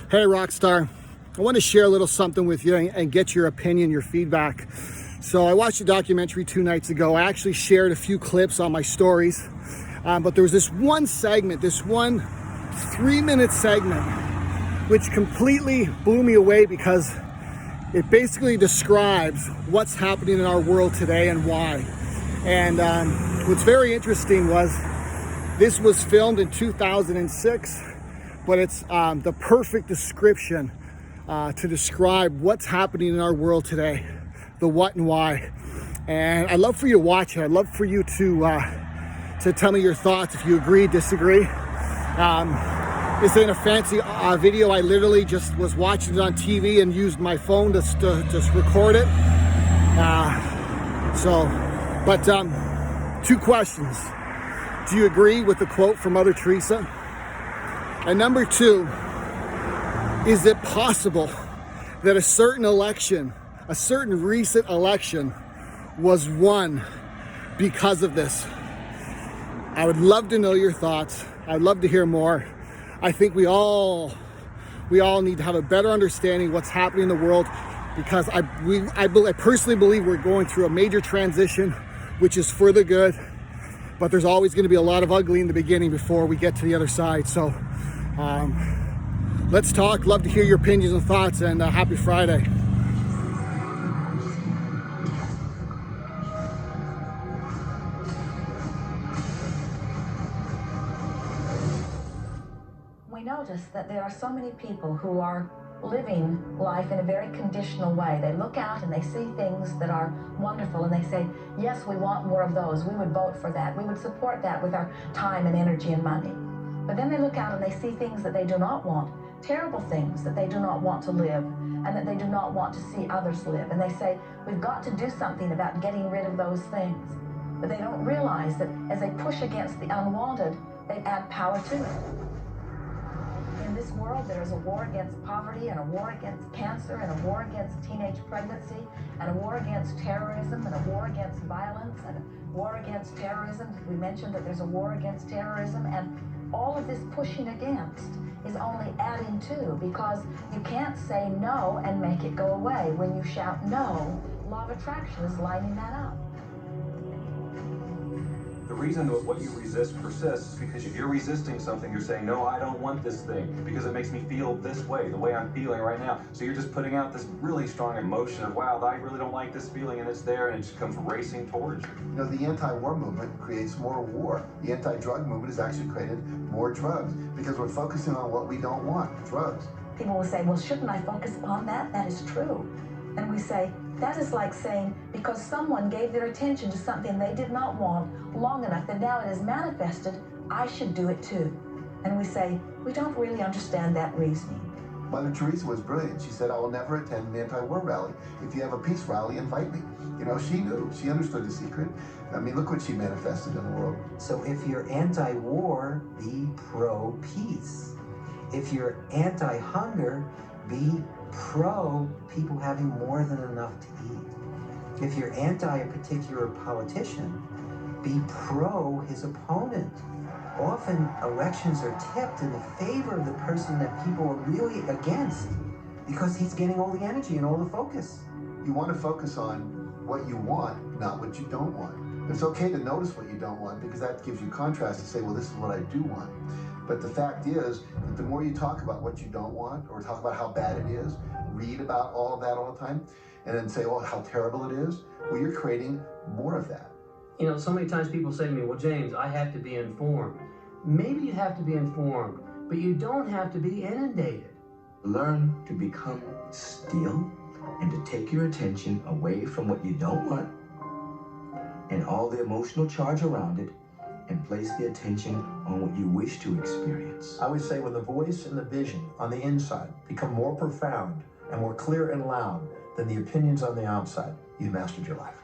Hey, Rockstar. I want to share a little something with you and get your opinion, your feedback. So I watched a documentary 2 nights ago. I actually shared a few clips on my stories, but there was this one segment, this one 3-minute segment, which completely blew me away because it basically describes what's happening in our world today and why. And what's very interesting was this was filmed in 2006, but it's the perfect description to describe what's happening in our world today, the what and why. And I'd love for you to watch it. I'd love for you to tell me your thoughts, if you agree, disagree. This ain't a fancy video. I literally just was watching it on TV and used my phone to just record it. Two questions. Do you agree with the quote from Mother Teresa? And number 2, is it possible that a certain election, a certain recent election, was won because of this? I would love to know your thoughts. I'd love to hear more. I think we all need to have a better understanding of what's happening in the world, because I personally believe we're going through a major transition, which is for the good, but there's always going to be a lot of ugly in the beginning before we get to the other side. So let's talk. Love to hear your opinions and thoughts, and happy Friday. We notice that there are so many people who are living life in a very conditional way. They look out and they see things that are wonderful and they say, yes, we want more of those. We would vote for that. We would support that with our time and energy and money. But then they look out and they see things that they do not want, terrible things that they do not want to live and that they do not want to see others live. And they say, we've got to do something about getting rid of those things. But they don't realize that as they push against the unwanted, they add power to it. In this world, there is a war against poverty and a war against cancer and a war against teenage pregnancy and a war against terrorism and a war against violence and a war against terrorism. We mentioned that there's a war against terrorism, and all of this pushing against is only adding to, because you can't say no and make it go away. When you shout no, law of attraction is lining that up. The reason that what you resist persists is because if you're resisting something, you're saying, no, I don't want this thing because it makes me feel this way, the way I'm feeling right now. So you're just putting out this really strong emotion of, wow, I really don't like this feeling, and it's there, and it just comes racing towards you. You know, the anti-war movement creates more war. The anti-drug movement has actually created more drugs because we're focusing on what we don't want, drugs. People will say, well, shouldn't I focus upon that? That is true. And we say, that is like saying, because someone gave their attention to something they did not want long enough that now it is manifested, I should do it too. And we say, we don't really understand that reasoning. Mother Teresa was brilliant. She said, I will never attend an anti-war rally. If you have a peace rally, invite me. You know, she knew. She understood the secret. I mean, look what she manifested in the world. So if you're anti-war, be pro-peace. If you're anti-hunger, be pro people having more than enough to eat. If you're anti a particular politician, be pro his opponent. Often elections are tipped in the favor of the person that people are really against because he's getting all the energy and all the focus. You want to focus on what you want, not what you don't want. It's okay to notice what you don't want because that gives you contrast to say, well, this is what I do want. But the fact is that the more you talk about what you don't want or talk about how bad it is, read about all of that all the time, and then say, oh, how terrible it is, well, you're creating more of that. You know, so many times people say to me, well, James, I have to be informed. Maybe you have to be informed, but you don't have to be inundated. Learn to become still and to take your attention away from what you don't want and all the emotional charge around it, and place the attention on what you wish to experience. I would say when the voice and the vision on the inside become more profound and more clear and loud than the opinions on the outside, you've mastered your life.